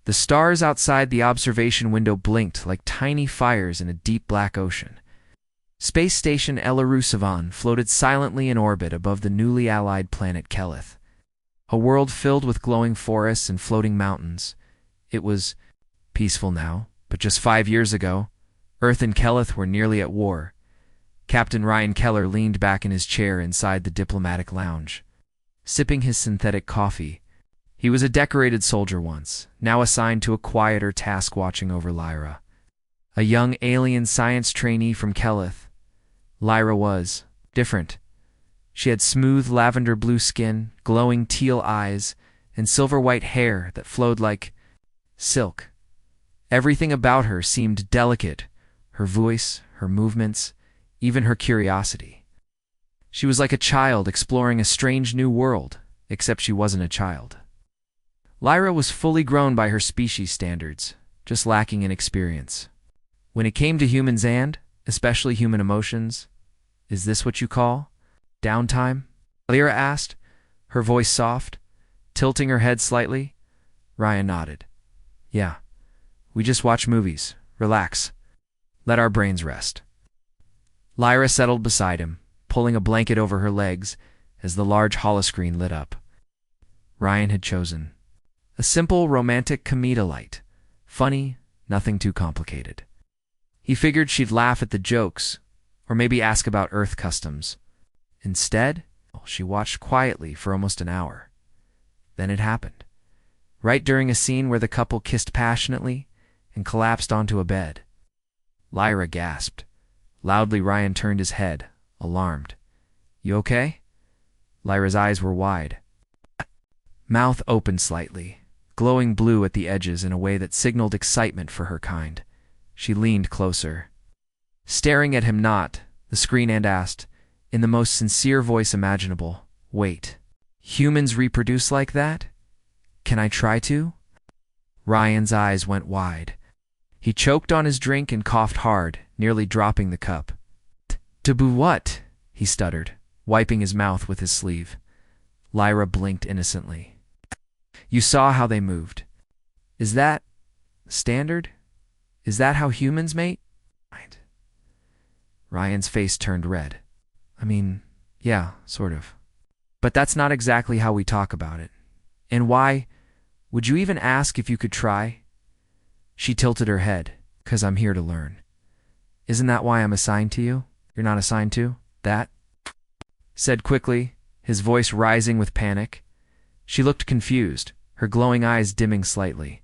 The stars outside the observation window blinked like tiny fires in a deep black ocean. Space Station Elarusavan floated silently in orbit above the newly allied planet Keleth. A world filled with glowing forests and floating mountains. It was peaceful now, but just 5 years ago, Earth and Keleth were nearly at war. Captain Ryan Keller leaned back in his chair inside the diplomatic lounge, sipping his synthetic coffee. He was a decorated soldier once, now assigned to a quieter task watching over Lyra, a young alien science trainee from Keleth. Lyra was different. She had smooth lavender blue skin, glowing teal eyes, and silver-white hair that flowed like silk. Everything about her seemed delicate, her voice, her movements, even her curiosity. She was like a child exploring a strange new world, except she wasn't a child. Lyra was fully grown by her species standards, just lacking in experience. When it came to humans and, especially human emotions, is this what you call downtime? Lyra asked, her voice soft, tilting her head slightly. Ryan nodded. Yeah, we just watch movies, relax, let our brains rest. Lyra settled beside him, pulling a blanket over her legs as the large holoscreen lit up. Ryan had chosen a simple romantic comedy light, funny, nothing too complicated. He figured she'd laugh at the jokes, or maybe ask about Earth customs. Instead, she watched quietly for almost an hour. Then it happened. Right during a scene where the couple kissed passionately and collapsed onto a bed. Lyra gasped. Loudly, Ryan turned his head, alarmed. You okay? Lyra's eyes were wide. Mouth opened slightly, glowing blue at the edges in a way that signaled excitement for her kind. She leaned closer, staring at him not, the screen, and asked, in the most sincere voice imaginable, wait, humans reproduce like that? Can I try to? Ryan's eyes went wide. He choked on his drink and coughed hard, nearly dropping the cup. To boo what? He stuttered, wiping his mouth with his sleeve. Lyra blinked innocently. You saw how they moved. Is that standard? Is that how humans mate? Ryan's face turned red. I mean, yeah, sort of. But that's not exactly how we talk about it. And why? Would you even ask if you could try? She tilted her head. 'Cause I'm here to learn. Isn't that why I'm assigned to you? You're not assigned to that? Said quickly, his voice rising with panic. She looked confused, her glowing eyes dimming slightly.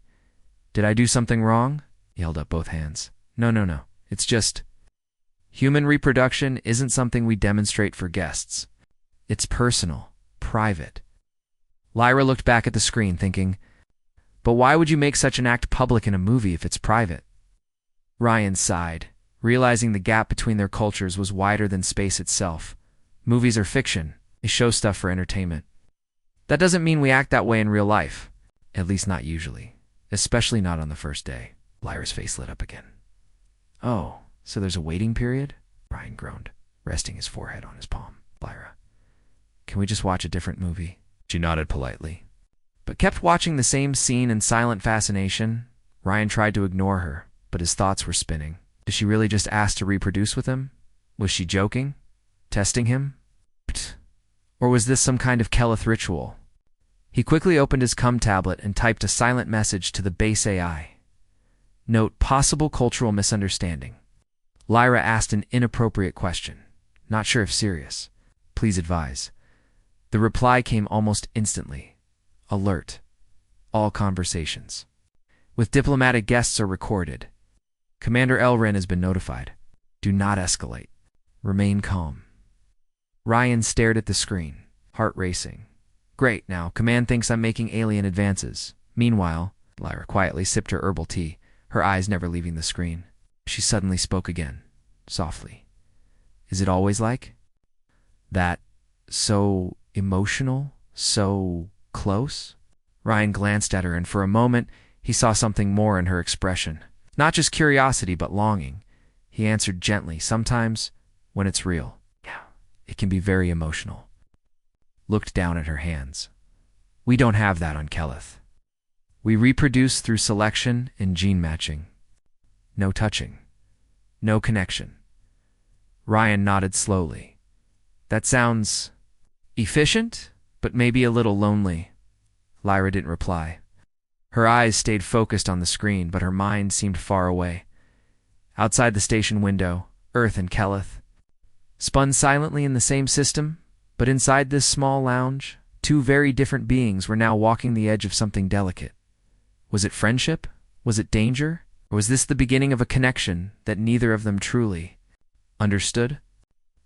Did I do something wrong? He held up both hands. No. It's just human reproduction isn't something we demonstrate for guests. It's personal, private. Lyra looked back at the screen, thinking, but why would you make such an act public in a movie if it's private? Ryan sighed, realizing the gap between their cultures was wider than space itself. Movies are fiction. They show stuff for entertainment. That doesn't mean we act that way in real life. At least not usually. Especially not on the first day. Lyra's face lit up again. Oh, so there's a waiting period? Ryan groaned, resting his forehead on his palm. Lyra, can we just watch a different movie? She nodded politely, but kept watching the same scene in silent fascination. Ryan tried to ignore her, but his thoughts were spinning. Did she really just ask to reproduce with him? Was she joking? Testing him? Or was this some kind of Keleth ritual? He quickly opened his cum tablet and typed a silent message to the base AI. Note, possible cultural misunderstanding. Lyra asked an inappropriate question. Not sure if serious. Please advise. The reply came almost instantly. Alert. All conversations with diplomatic guests are recorded. Commander Elren has been notified. Do not escalate. Remain calm. Ryan stared at the screen, heart racing. Great, now, Command thinks I'm making alien advances. Meanwhile, Lyra quietly sipped her herbal tea, her eyes never leaving the screen. She suddenly spoke again, softly. Is it always like that? So emotional? So close? Ryan glanced at her, and for a moment, he saw something more in her expression. Not just curiosity, but longing. He answered gently, sometimes, when it's real. Yeah, it can be very emotional. Looked down at her hands. We don't have that on Keleth. We reproduce through selection and gene matching. No touching. No connection. Ryan nodded slowly. That sounds efficient, but maybe a little lonely. Lyra didn't reply. Her eyes stayed focused on the screen, but her mind seemed far away. Outside the station window, Earth and Keleth spun silently in the same system, but inside this small lounge, two very different beings were now walking the edge of something delicate. Was it friendship? Was it danger? Or was this the beginning of a connection that neither of them truly understood?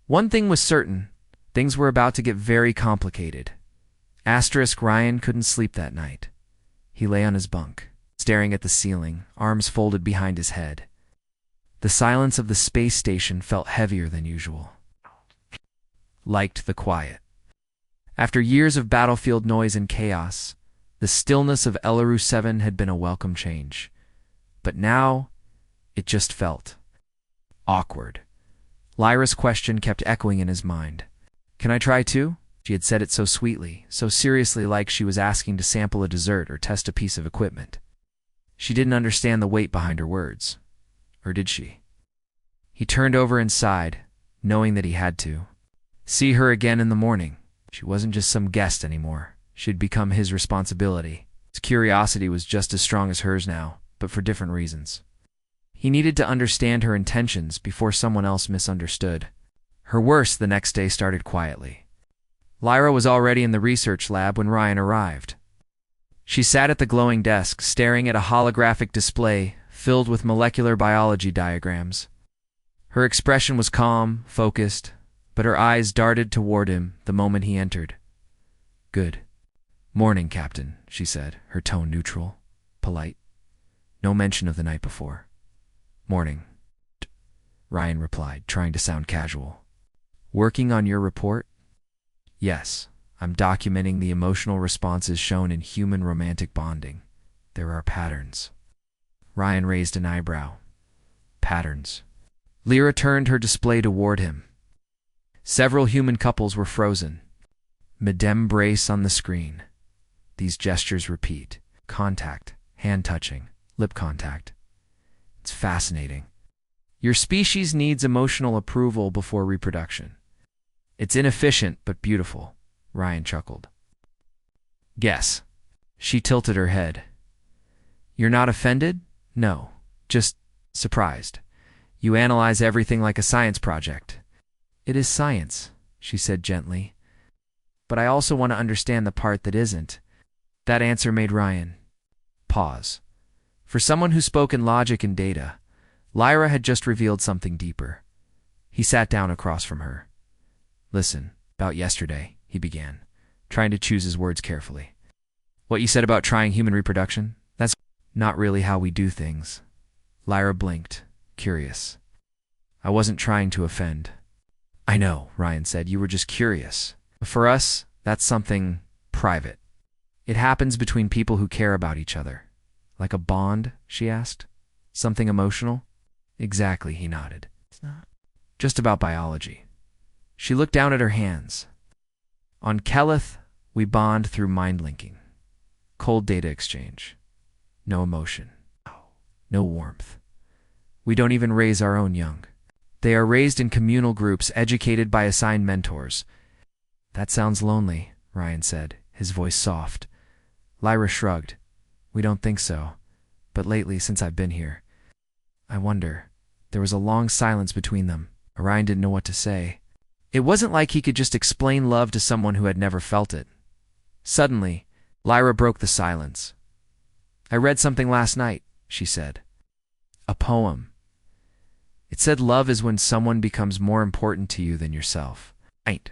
One thing was certain. Things were about to get very complicated. Ryan couldn't sleep that night. He lay on his bunk, staring at the ceiling, arms folded behind his head. The silence of the space station felt heavier than usual. Liked the quiet. After years of battlefield noise and chaos, the stillness of Elaru 7 had been a welcome change. But now, it just felt awkward. Lyra's question kept echoing in his mind. Can I try too? She had said it so sweetly, so seriously, like she was asking to sample a dessert or test a piece of equipment. She didn't understand the weight behind her words. Or did she? He turned over and sighed, knowing that he had to. See her again in the morning. She wasn't just some guest anymore. She'd become his responsibility. His curiosity was just as strong as hers now, but for different reasons. He needed to understand her intentions before someone else misunderstood. Her worst the next day started quietly. Lyra was already in the research lab when Ryan arrived. She sat at the glowing desk, staring at a holographic display filled with molecular biology diagrams. Her expression was calm, focused, but her eyes darted toward him the moment he entered. Good morning, Captain, she said, her tone neutral, polite. No mention of the night before. Morning, Ryan replied, trying to sound casual. Working on your report? Yes, I'm documenting the emotional responses shown in human romantic bonding. There are patterns. Ryan raised an eyebrow. Patterns. Lyra turned her display toward him. Several human couples were frozen. Mid-embrace on the screen. These gestures repeat. Contact, hand touching, lip contact. It's fascinating. Your species needs emotional approval before reproduction. It's inefficient but beautiful, Ryan chuckled. Guess. She tilted her head. You're not offended? No, just surprised. You analyze everything like a science project. It is science, she said gently. But I also want to understand the part that isn't. That answer made Ryan pause. For someone who spoke in logic and data, Lyra had just revealed something deeper. He sat down across from her. Listen, about yesterday, he began, trying to choose his words carefully. What you said about trying human reproduction? That's not really how we do things. Lyra blinked, curious. I wasn't trying to offend. I know, Ryan said, you were just curious. For us, that's something private. It happens between people who care about each other. Like a bond, she asked. Something emotional? Exactly, he nodded. It's not just about biology. She looked down at her hands. On Keleth, we bond through mind linking. Cold data exchange. No emotion. No warmth. We don't even raise our own young. They are raised in communal groups, educated by assigned mentors. That sounds lonely, Ryan said, his voice soft. Lyra shrugged. We don't think so. But lately, since I've been here, I wonder. There was a long silence between them. Ryan didn't know what to say. It wasn't like he could just explain love to someone who had never felt it. Suddenly, Lyra broke the silence. I read something last night, she said. A poem. It said love is when someone becomes more important to you than yourself. Ain't.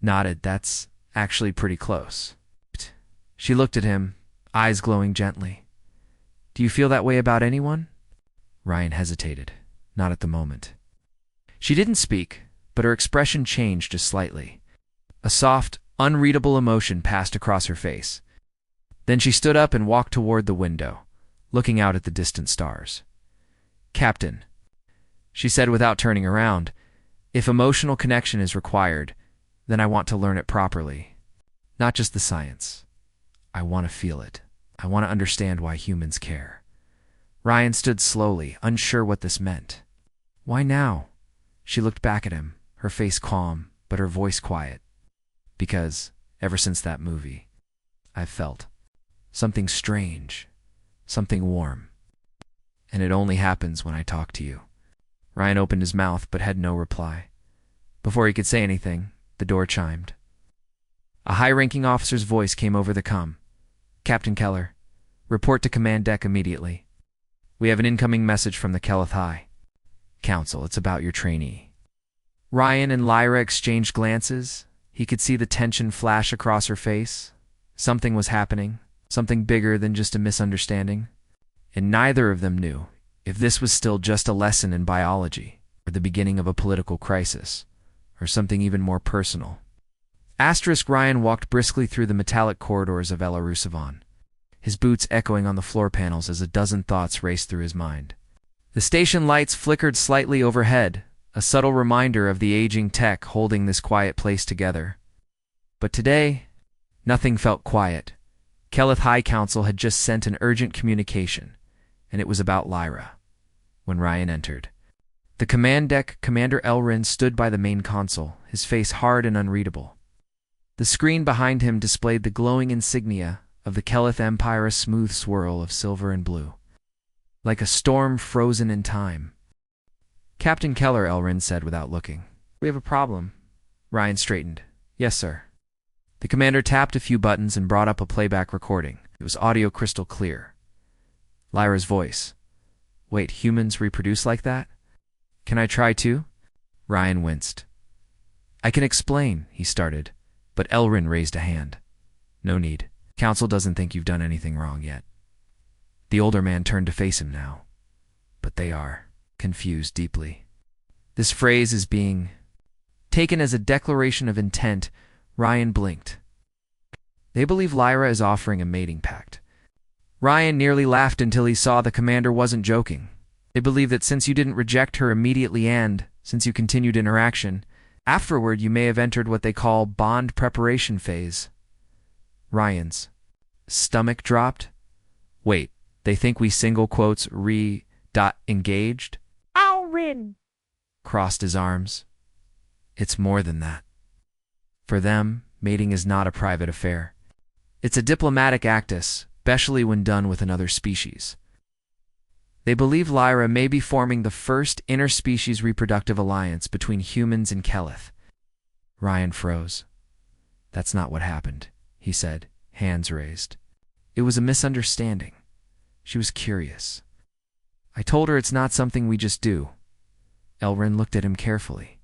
Nodded. That's actually pretty close. She looked at him, eyes glowing gently. Do you feel that way about anyone? Ryan hesitated. Not at the moment. She didn't speak, but her expression changed just slightly. A soft, unreadable emotion passed across her face. Then she stood up and walked toward the window, looking out at the distant stars. Captain, she said without turning around, if emotional connection is required, then I want to learn it properly. Not just the science. I want to feel it. I want to understand why humans care. Ryan stood slowly, unsure what this meant. Why now? She looked back at him, her face calm, but her voice quiet. Because, ever since that movie, I've felt something strange, something warm. And it only happens when I talk to you. Ryan opened his mouth but had no reply. Before he could say anything, the door chimed. A high-ranking officer's voice came over the comm. Captain Keller, report to command deck immediately. We have an incoming message from the Keleth High Council. It's about your trainee. Ryan and Lyra exchanged glances. He could see the tension flash across her face. Something was happening, something bigger than just a misunderstanding. And neither of them knew if this was still just a lesson in biology, or the beginning of a political crisis, or something even more personal. Ryan walked briskly through the metallic corridors of Ella Roussevan, his boots echoing on the floor panels as a dozen thoughts raced through his mind. The station lights flickered slightly overhead, a subtle reminder of the aging tech holding this quiet place together. But today, nothing felt quiet. Keleth High Council had just sent an urgent communication, and it was about Lyra. When Ryan entered, the command deck Commander Elrin stood by the main console, his face hard and unreadable. The screen behind him displayed the glowing insignia of the Keleth Empire, a smooth swirl of silver and blue, like a storm frozen in time. Captain Keller, Elrin said without looking. We have a problem. Ryan straightened. Yes, sir. The commander tapped a few buttons and brought up a playback recording. It was audio crystal clear. Lyra's voice. Wait, humans reproduce like that? Can I try too? Ryan winced. I can explain, he started, but Elrin raised a hand. No need. Council doesn't think you've done anything wrong yet. The older man turned to face him now. But they are confused deeply. This phrase is being taken as a declaration of intent. Ryan blinked. They believe Lyra is offering a mating pact. Ryan nearly laughed until he saw the commander wasn't joking. They believe that since you didn't reject her immediately and, since you continued interaction, afterward you may have entered what they call bond preparation phase. Ryan's stomach dropped. Wait, they think we engaged? Elrin Crossed his arms. It's more than that. For them, mating is not a private affair. It's a diplomatic actus, especially when done with another species. They believe Lyra may be forming the first interspecies reproductive alliance between humans and Keleth. Ryan froze. That's not what happened, he said, hands raised. It was a misunderstanding. She was curious. I told her it's not something we just do. Elrin looked at him carefully.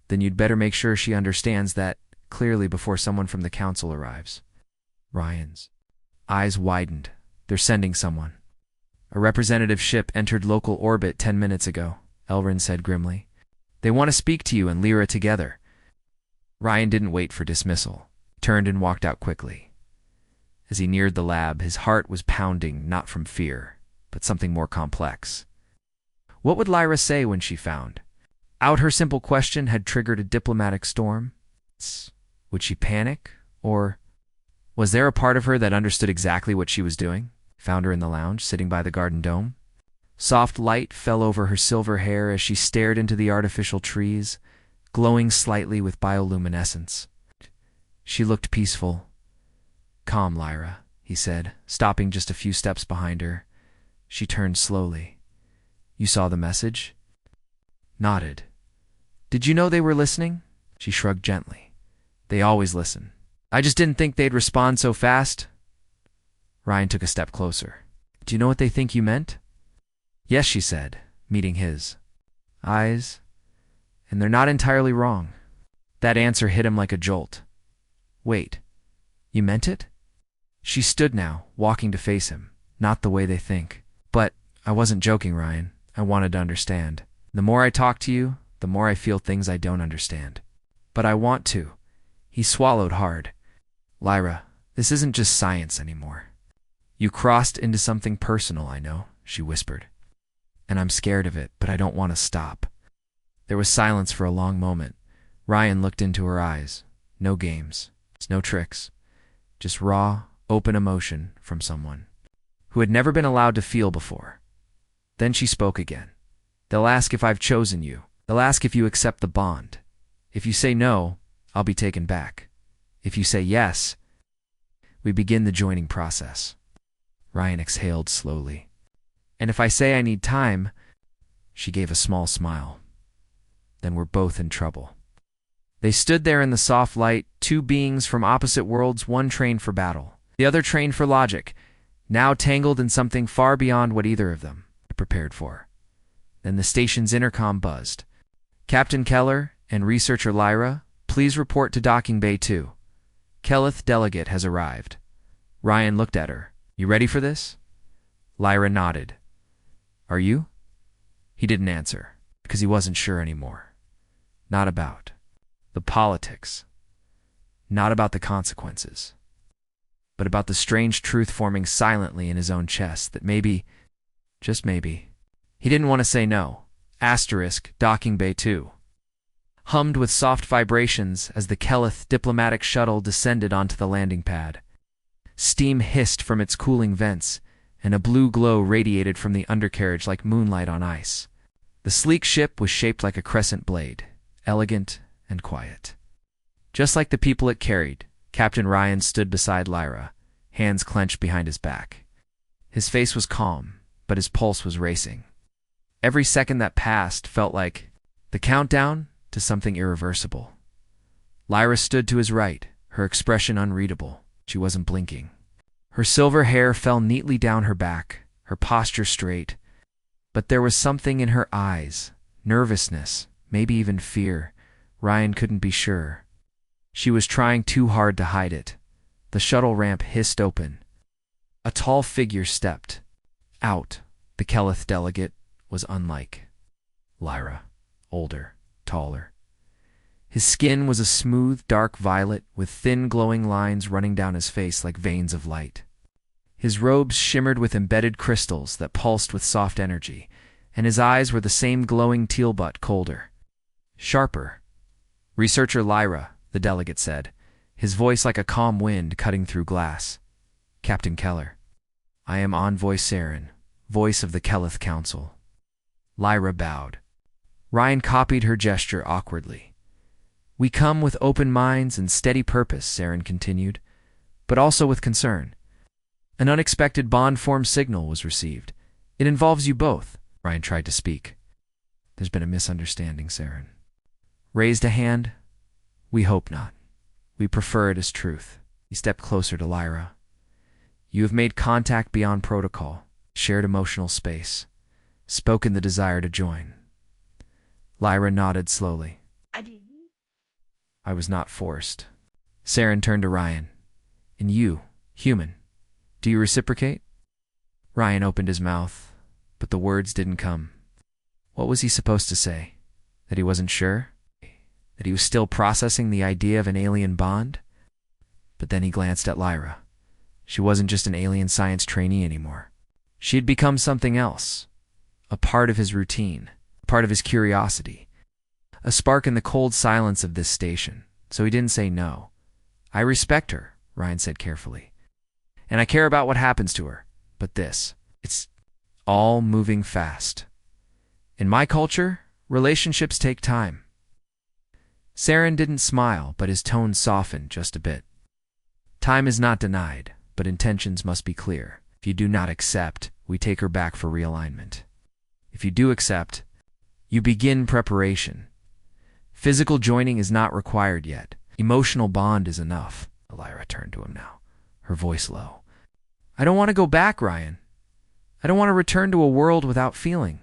Then you'd better make sure she understands that clearly before someone from the council arrives. Ryan's eyes widened. They're sending someone. A representative ship entered local orbit 10 minutes ago, Elrin said grimly. They want to speak to you and Lyra together. Ryan didn't wait for dismissal, turned and walked out quickly. As he neared the lab, his heart was pounding not from fear, but something more complex. What would Lyra say when she found out her simple question had triggered a diplomatic storm? Would she panic? Or was there a part of her that understood exactly what she was doing? Found her in the lounge, sitting by the garden dome. Soft light fell over her silver hair as she stared into the artificial trees, glowing slightly with bioluminescence. She looked peaceful. Calm, Lyra, he said, stopping just a few steps behind her. She turned slowly. You saw the message? Nodded. Did you know they were listening? She shrugged gently. They always listen. I just didn't think they'd respond so fast. Ryan took a step closer. Do you know what they think you meant? Yes, she said, meeting his eyes. And they're not entirely wrong. That answer hit him like a jolt. Wait, you meant it? She stood now, walking to face him. Not the way they think. But I wasn't joking, Ryan. I wanted to understand. The more I talk to you, the more I feel things I don't understand. But I want to. He swallowed hard. Lyra, this isn't just science anymore. You crossed into something personal, I know, she whispered. And I'm scared of it, but I don't want to stop. There was silence for a long moment. Ryan looked into her eyes. No games. No tricks. Just raw, open emotion from someone who had never been allowed to feel before. Then she spoke again. They'll ask if I've chosen you. They'll ask if you accept the bond. If you say no, I'll be taken back. If you say yes, we begin the joining process. Ryan exhaled slowly. And if I say I need time, she gave a small smile. Then we're both in trouble. They stood there in the soft light, two beings from opposite worlds, one trained for battle, the other trained for logic, now tangled in something far beyond what either of them had prepared for. Then the station's intercom buzzed. Captain Keller and researcher Lyra, please report to Docking Bay 2. Kelleth delegate has arrived. Ryan looked at her. You ready for this? Lyra nodded. Are you? He didn't answer, because he wasn't sure anymore. Not about the politics. Not about the consequences. But about the strange truth forming silently in his own chest that maybe, just maybe, he didn't want to say no. Asterisk, Docking Bay 2. Hummed with soft vibrations as the Kelleth diplomatic shuttle descended onto the landing pad. Steam hissed from its cooling vents, and a blue glow radiated from the undercarriage like moonlight on ice. The sleek ship was shaped like a crescent blade, elegant and quiet. Just like the people it carried, Captain Ryan stood beside Lyra, hands clenched behind his back. His face was calm, but his pulse was racing. Every second that passed felt like the countdown to something irreversible. Lyra stood to his right, her expression unreadable. She wasn't blinking. Her silver hair fell neatly down her back, her posture straight. But there was something in her eyes, nervousness, maybe even fear. Ryan couldn't be sure. She was trying too hard to hide it. The shuttle ramp hissed open. A tall figure stepped out. The Kelleth delegate was unlike Lyra, older, taller. His skin was a smooth, dark violet with thin glowing lines running down his face like veins of light. His robes shimmered with embedded crystals that pulsed with soft energy, and his eyes were the same glowing teal but colder. Sharper. Researcher Lyra, the delegate said, his voice like a calm wind cutting through glass. Captain Keller. I am Envoy Saren, voice of the Kelleth Council. Lyra bowed. Ryan copied her gesture awkwardly. We come with open minds and steady purpose, Saren continued, but also with concern. An unexpected bond-form signal was received. It involves you both, Ryan tried to speak. There's been a misunderstanding, Saren. Raised a hand. We hope not. We prefer it as truth. He stepped closer to Lyra. You have made contact beyond protocol, shared emotional space, spoken the desire to join. Lyra nodded slowly. I was not forced. Saren turned to Ryan. And you, human, do you reciprocate? Ryan opened his mouth, but the words didn't come. What was he supposed to say? That he wasn't sure? That he was still processing the idea of an alien bond? But then he glanced at Lyra. She wasn't just an alien science trainee anymore. She had become something else. A part of his routine, a part of his curiosity. A spark in the cold silence of this station, so he didn't say no. I respect her, Ryan said carefully. And I care about what happens to her. But it's all moving fast. In my culture, relationships take time. Saren didn't smile, but his tone softened just a bit. Time is not denied, but intentions must be clear. If you do not accept, we take her back for realignment. If you do accept, you begin preparation. Physical joining is not required yet. Emotional bond is enough. Lyra turned to him now, her voice low. I don't want to go back, Ryan. I don't want to return to a world without feeling.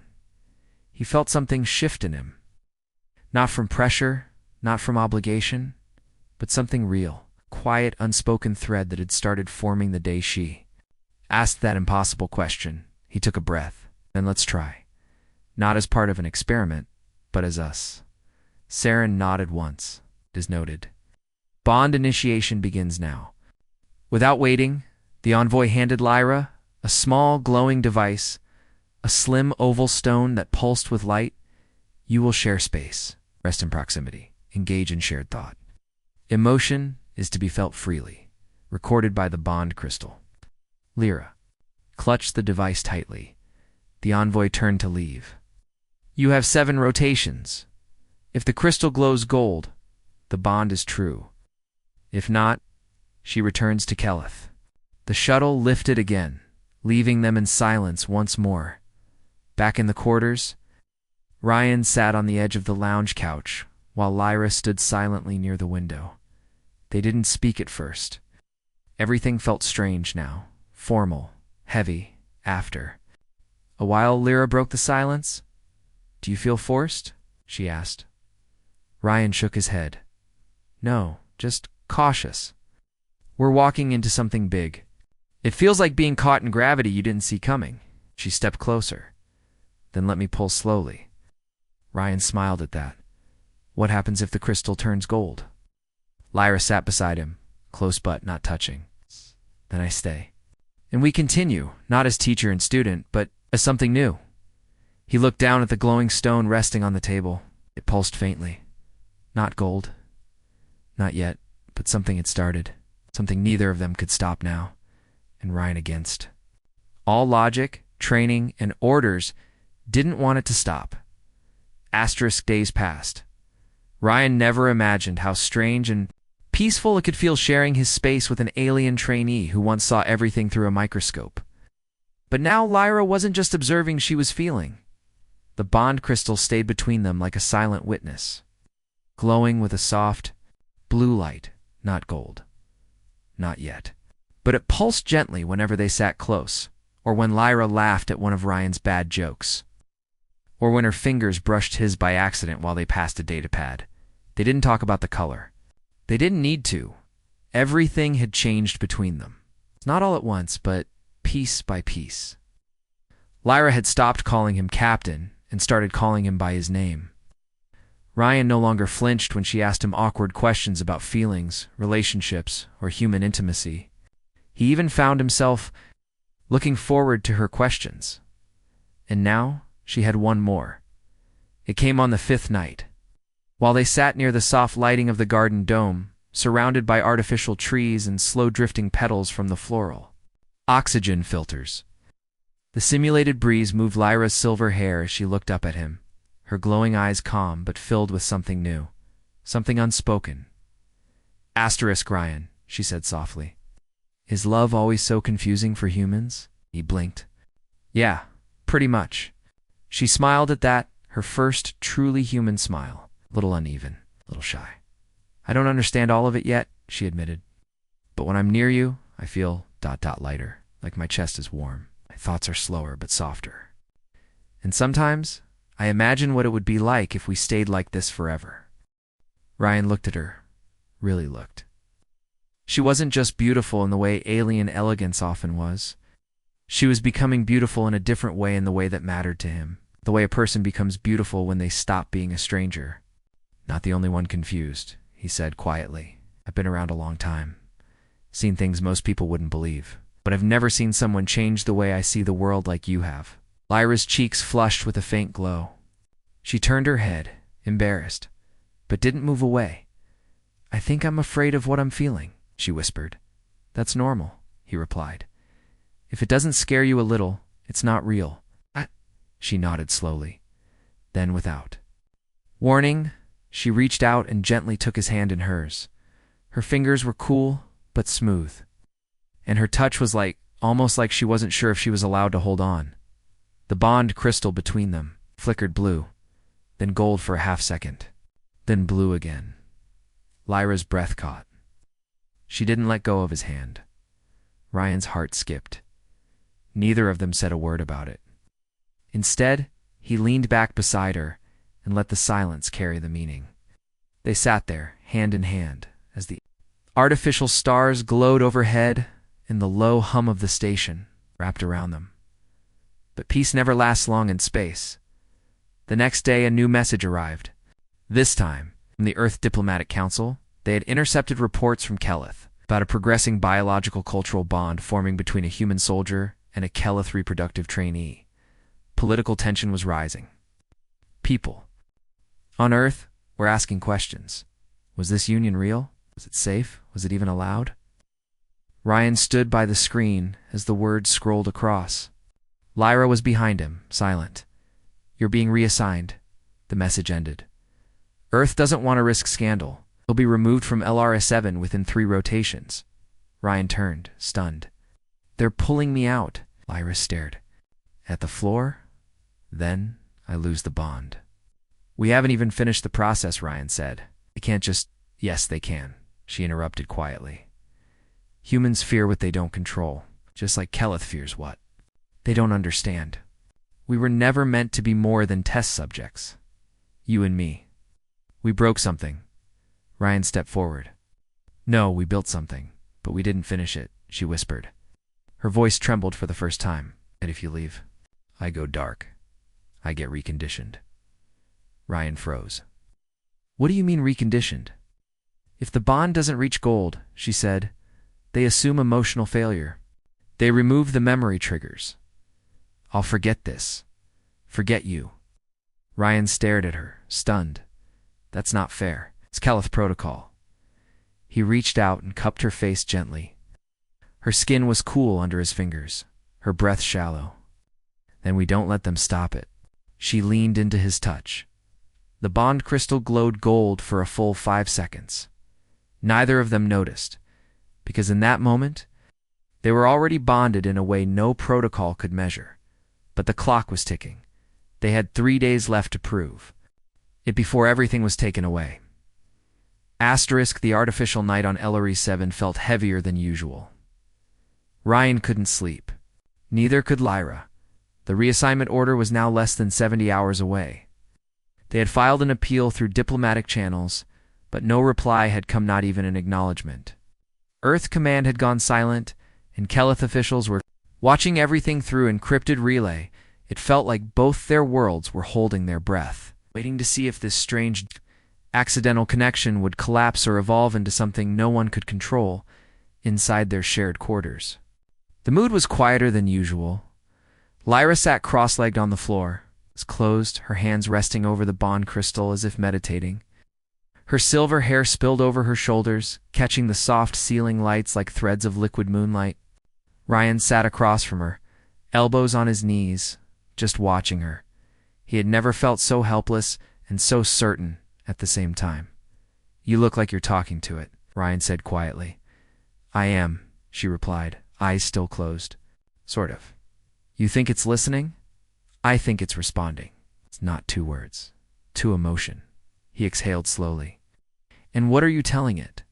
He felt something shift in him. Not from pressure, not from obligation, but something real. Quiet, unspoken thread that had started forming the day she asked that impossible question. He took a breath. Then let's try. Not as part of an experiment, but as us. Saren nodded once. It is noted. Bond initiation begins now. Without waiting, the envoy handed Lyra a small glowing device, a slim oval stone that pulsed with light. You will share space, rest in proximity, engage in shared thought. Emotion is to be felt freely. recorded by the bond crystal. Lyra clutched the device tightly. The envoy turned to leave. You have 7 rotations. If the crystal glows gold, the bond is true. If not, she returns to Keleth. The shuttle lifted again, leaving them in silence once more. Back in the quarters, Ryan sat on the edge of the lounge couch, while Lyra stood silently near the window. They didn't speak at first. Everything felt strange now, formal, heavy, after. A while Lyra broke the silence. Do you feel forced? She asked. Ryan shook his head. No, just cautious. We're walking into something big. It feels like being caught in gravity you didn't see coming. She stepped closer. Then let me pull slowly. Ryan smiled at that. What happens if the crystal turns gold? Lyra sat beside him, close but not touching. Then I stay. And we continue, not as teacher and student, but as something new. He looked down at the glowing stone resting on the table. It pulsed faintly. Not gold. Not yet, but something had started. Something neither of them could stop now. And Ryan against. All logic, training, and orders didn't want it to stop. Asterisk days passed. Ryan never imagined how strange and peaceful it could feel sharing his space with an alien trainee who once saw everything through a microscope. But now Lyra wasn't just observing, she was feeling. The bond crystal stayed between them like a silent witness, glowing with a soft, blue light, not gold. Not yet. But it pulsed gently whenever they sat close, or when Lyra laughed at one of Ryan's bad jokes, or when her fingers brushed his by accident while they passed a datapad. They didn't talk about the color. They didn't need to. Everything had changed between them. Not all at once, but piece by piece. Lyra had stopped calling him Captain and started calling him by his name. Ryan no longer flinched when she asked him awkward questions about feelings, relationships, or human intimacy. He even found himself looking forward to her questions. And now she had one more. It came on the 5th night. While they sat near the soft lighting of the garden dome, surrounded by artificial trees and slow-drifting petals from the floral oxygen filters. The simulated breeze moved Lyra's silver hair as she looked up at him, her glowing eyes calm but filled with something new, something unspoken. Asterisk Ryan, she said softly. Is love always so confusing for humans? He blinked. Yeah, pretty much. She smiled at that, her first truly human smile. A little uneven, a little shy. I don't understand all of it yet, she admitted. But when I'm near you, I feel ... lighter, like my chest is warm. My thoughts are slower but softer. And sometimes, I imagine what it would be like if we stayed like this forever. Ryan looked at her, really looked. She wasn't just beautiful in the way alien elegance often was. She was becoming beautiful in a different way, in the way that mattered to him. The way a person becomes beautiful when they stop being a stranger. Not the only one confused, he said quietly. I've been around a long time. Seen things most people wouldn't believe. But I've never seen someone change the way I see the world like you have. Lyra's cheeks flushed with a faint glow. She turned her head, embarrassed, but didn't move away. I think I'm afraid of what I'm feeling, she whispered. That's normal, he replied. If it doesn't scare you a little, it's not real. She nodded slowly, then without warning, she reached out and gently took his hand in hers. Her fingers were cool but smooth, and her touch was almost like she wasn't sure if she was allowed to hold on. The bond crystal between them flickered blue, then gold for a half second, then blue again. Lyra's breath caught. She didn't let go of his hand. Ryan's heart skipped. Neither of them said a word about it. Instead, he leaned back beside her and let the silence carry the meaning. They sat there, hand in hand, as the artificial stars glowed overhead and the low hum of the station wrapped around them. But peace never lasts long in space. The next day, a new message arrived. This time, from the Earth Diplomatic Council, they had intercepted reports from Keleth about a progressing biological cultural bond forming between a human soldier and a Keleth reproductive trainee. Political tension was rising. People on Earth were asking questions. Was this union real? Was it safe? Was it even allowed? Ryan stood by the screen as the words scrolled across. Lyra was behind him, silent. "You're being reassigned," the message ended. "Earth doesn't want to risk scandal. He'll be removed from LRS-7 within 3 rotations." Ryan turned, stunned. "They're pulling me out." Lyra stared. "At the floor? Then I lose the bond." "We haven't even finished the process," Ryan said. "They can't just—" "Yes, they can," she interrupted quietly. "Humans fear what they don't control, just like Keleth fears what they don't understand. We were never meant to be more than test subjects. You and me. We broke something." Ryan stepped forward. "No, we built something, but we didn't finish it," she whispered. Her voice trembled for the first time. "And if you leave, I go dark. I get reconditioned." Ryan froze. "What do you mean reconditioned?" "If the bond doesn't reach gold," she said, "they assume emotional failure. They remove the memory triggers. I'll forget this. Forget you." Ryan stared at her, stunned. "That's not fair. It's Keleth protocol." He reached out and cupped her face gently. Her skin was cool under his fingers, her breath shallow. "Then we don't let them stop it." She leaned into his touch. The bond crystal glowed gold for a full 5 seconds. Neither of them noticed, because in that moment, they were already bonded in a way no protocol could measure. But the clock was ticking. They had 3 days left to prove it before everything was taken away. The artificial night on LRE-7 felt heavier than usual. Ryan couldn't sleep. Neither could Lyra. The reassignment order was now less than 70 hours away. They had filed an appeal through diplomatic channels, but no reply had come, not even an acknowledgement. Earth Command had gone silent, and Keleth officials were watching everything through encrypted relay. It felt like both their worlds were holding their breath, waiting to see if this strange, accidental connection would collapse or evolve into something no one could control inside their shared quarters. The mood was quieter than usual. Lyra sat cross-legged on the floor, eyes closed, her hands resting over the bond crystal as if meditating. Her silver hair spilled over her shoulders, catching the soft ceiling lights like threads of liquid moonlight. Ryan sat across from her, elbows on his knees, just watching her. He had never felt so helpless and so certain at the same time. "You look like you're talking to it," Ryan said quietly. "I am," she replied, eyes still closed. "Sort of. You think it's listening? I think it's responding. It's not 2 words. 2 emotion." He exhaled slowly. "And what are you telling it?"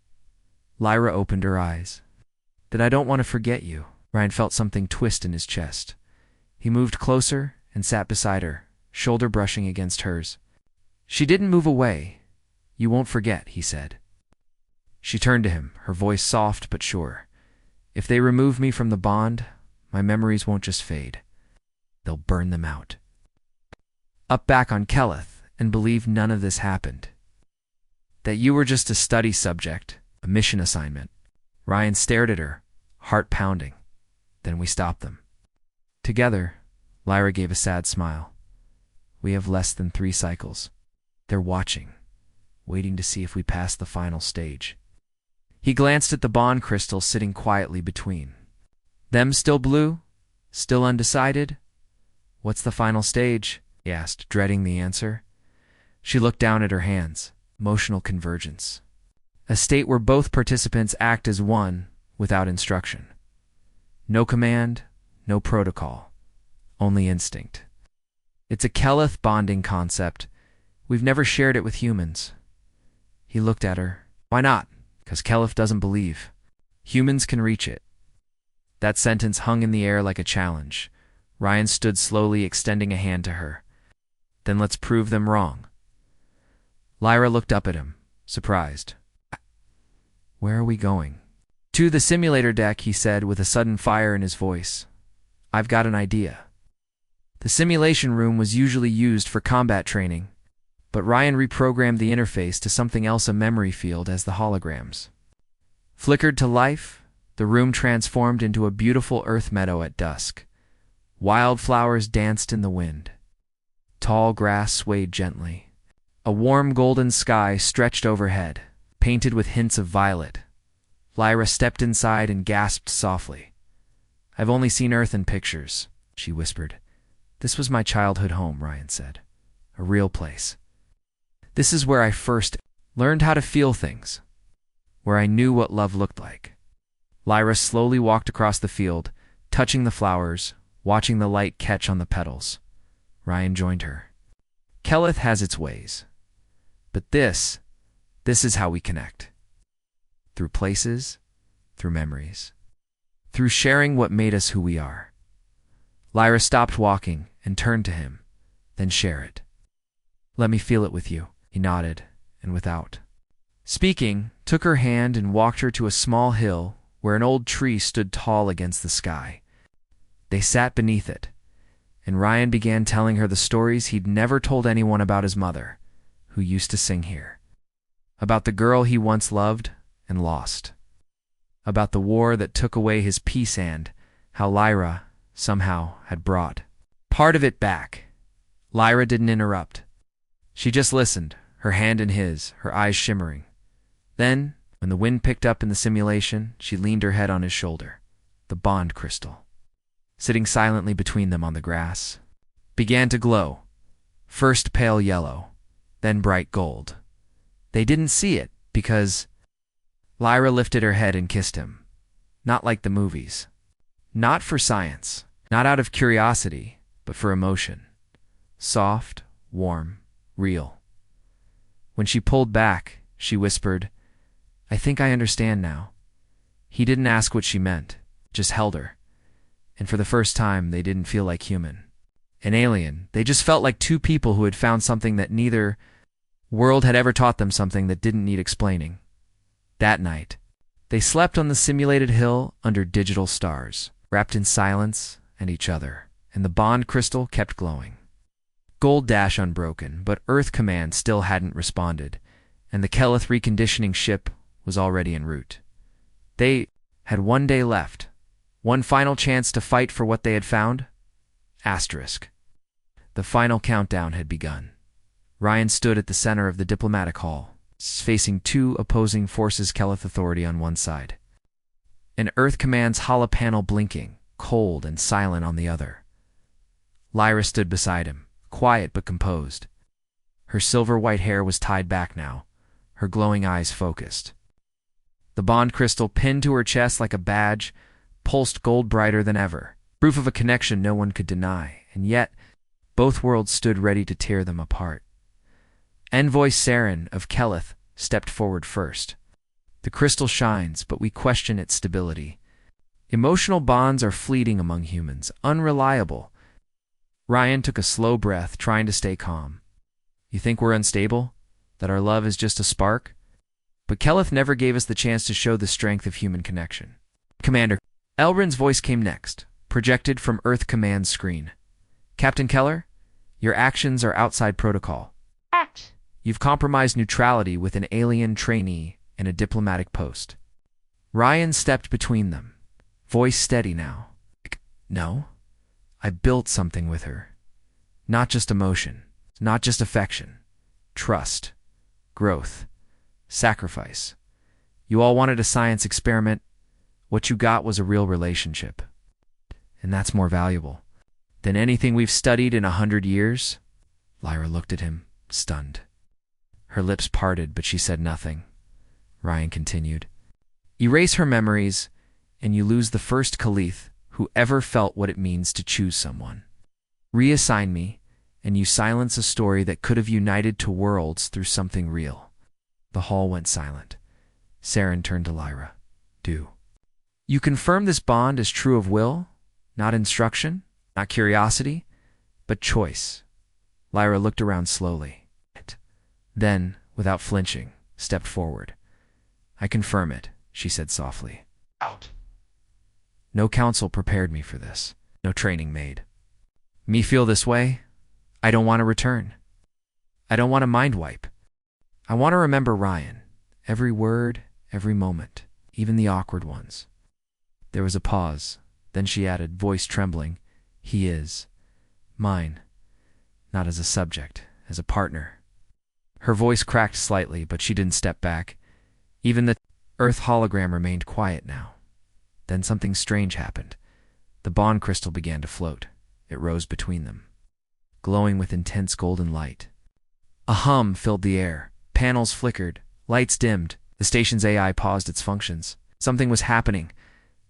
Lyra opened her eyes. "That I don't want to forget you." Ryan felt something twist in his chest. He moved closer and sat beside her, shoulder brushing against hers. She didn't move away. "You won't forget," he said. She turned to him, her voice soft but sure. "If they remove me from the bond, my memories won't just fade. They'll burn them out. Up back on Keleth, and believe none of this happened. That you were just a study subject, a mission assignment." Ryan stared at her, heart pounding. "Then we stopped them." Together, Lyra gave a sad smile. "We have less than 3 cycles. They're watching, waiting to see if we pass the final stage." He glanced at the bond crystal sitting quietly between. "Them still blue? Still undecided?" "What's the final stage?" he asked, dreading the answer. She looked down at her hands. Emotional convergence. A state where both participants act as one without instruction. No command, no protocol, only instinct. It's a Keleth bonding concept. We've never shared it with humans. He looked at her. "Why not?" "'Cause Keleth doesn't believe. Humans can reach it." That sentence hung in the air like a challenge. Ryan stood slowly, extending a hand to her. "Then let's prove them wrong." Lyra looked up at him, surprised. "Where are we going?" "To the simulator deck," he said with a sudden fire in his voice. "I've got an idea." The simulation room was usually used for combat training, but Ryan reprogrammed the interface to something else, a memory field, as the holograms flickered to life. The room transformed into a beautiful earth meadow at dusk. Wildflowers danced in the wind. Tall grass swayed gently. A warm golden sky stretched overhead, painted with hints of violet, Lyra stepped inside and gasped softly. "I've only seen Earth in pictures," she whispered. "This was my childhood home," Ryan said. "A real place. This is where I first learned how to feel things, where I knew what love looked like." Lyra slowly walked across the field, touching the flowers, watching the light catch on the petals. Ryan joined her. "Kelith has its ways. But this is how we connect. Through places, through memories, through sharing what made us who we are." Lyra stopped walking and turned to him. "Then share it. Let me feel it with you." He nodded, and without speaking, took her hand and walked her to a small hill where an old tree stood tall against the sky. They sat beneath it, and Ryan began telling her the stories he'd never told anyone about his mother, who used to sing here. About the girl he once loved and lost. About the war that took away his peace and how Lyra, somehow, had brought part of it back. Lyra didn't interrupt. She just listened, her hand in his, her eyes shimmering. Then, when the wind picked up in the simulation, she leaned her head on his shoulder. The bond crystal, sitting silently between them on the grass, began to glow, first pale yellow, then bright gold. They didn't see it because Lyra lifted her head and kissed him. Not like the movies. Not for science. Not out of curiosity, but for emotion. Soft, warm, real. When she pulled back, she whispered, "I think I understand now." He didn't ask what she meant, just held her. And for the first time, they didn't feel like human. An alien. They just felt like two people who had found something that neither world had ever taught them, something that didn't need explaining. That night, they slept on the simulated hill under digital stars, wrapped in silence and each other, and the bond crystal kept glowing. Gold Dash unbroken, but Earth Command still hadn't responded, and the Kelith reconditioning ship was already en route. They had one day left, one final chance to fight for what they had found. Asterisk. The final countdown had begun. Ryan stood at the center of the diplomatic hall, facing two opposing forces, Kelith Authority on one side, and Earth Command's holopanel blinking, cold and silent on the other. Lyra stood beside him, quiet but composed. Her silver-white hair was tied back now, her glowing eyes focused. The bond crystal pinned to her chest like a badge, pulsed gold brighter than ever, proof of a connection no one could deny, and yet both worlds stood ready to tear them apart. Envoy Saren of Kelith stepped forward first. "The crystal shines, but we question its stability. Emotional bonds are fleeting among humans, unreliable." Ryan took a slow breath, trying to stay calm. "You think we're unstable? That our love is just a spark? But Kelith never gave us the chance to show the strength of human connection." "Commander." Elrin's voice came next, projected from Earth Command's screen. "Captain Keller, your actions are outside protocol. Act. You've compromised neutrality with an alien trainee and a diplomatic post." Ryan stepped between them, voice steady now. "No. I built something with her. Not just emotion, not just affection. Trust, growth, sacrifice. You all wanted a science experiment. What you got was a real relationship. And that's more valuable than anything we've studied in 100 years." Lyra looked at him, stunned. Her lips parted, but she said nothing. Ryan continued. "Erase her memories, and you lose the first Kelith who ever felt what it means to choose someone. Reassign me, and you silence a story that could have united two worlds through something real." The hall went silent. Saren turned to Lyra. "Do you confirm this bond is true of will, not instruction, not curiosity, but choice?" Lyra looked around slowly. Then, without flinching, stepped forward. "I confirm it," she said softly. Out. "No counsel prepared me for this. No training made. Me feel this way? I don't want to return. I don't want to mind wipe. I want to remember Ryan. Every word, every moment, even the awkward ones." There was a pause. Then she added, voice trembling, "He is mine. Not as a subject, as a partner." Her voice cracked slightly, but she didn't step back. Even the Earth hologram remained quiet now. Then something strange happened. The bond crystal began to float. It rose between them, glowing with intense golden light. A hum filled the air. Panels flickered. Lights dimmed. The station's AI paused its functions. Something was happening.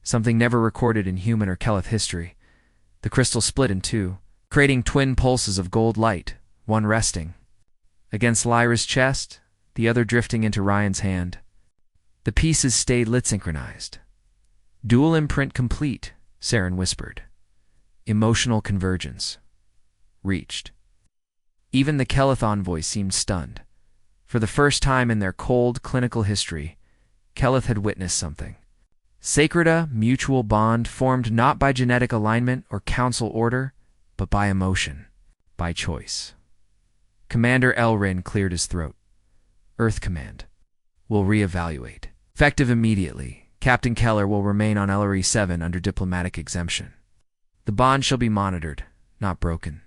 Something never recorded in human or Keleth history. The crystal split in two, creating twin pulses of gold light, one resting against Lyra's chest, the other drifting into Ryan's hand. The pieces stayed lit synchronized. Dual imprint complete, Saren whispered. Emotional convergence. Reached. Even the Keleth envoy seemed stunned. For the first time in their cold, clinical history, Keleth had witnessed something. Sacreda, mutual bond formed not by genetic alignment or council order, but by emotion, by choice. Commander Elrin cleared his throat. Earth Command. Will reevaluate. Effective immediately. Captain Keller will remain on LRE 7 under diplomatic exemption. The bond shall be monitored, not broken.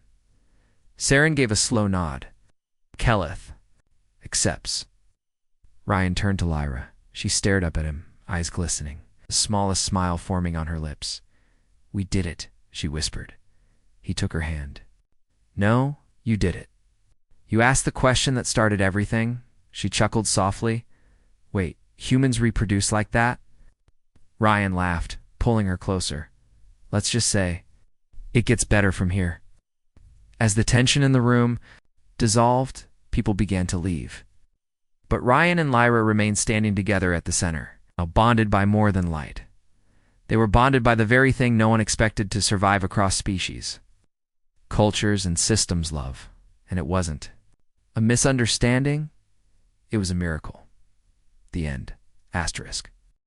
Saren gave a slow nod. Keleth accepts. Ryan turned to Lyra. She stared up at him, eyes glistening, the smallest smile forming on her lips. We did it, she whispered. He took her hand. No, you did it. You asked the question that started everything? She chuckled softly. Wait, humans reproduce like that? Ryan laughed, pulling her closer. Let's just say, it gets better from here. As the tension in the room dissolved, people began to leave. But Ryan and Lyra remained standing together at the center, now bonded by more than light. They were bonded by the very thing no one expected to survive across species. Cultures and systems love, and it wasn't. A misunderstanding? It was a miracle. The end. Asterisk.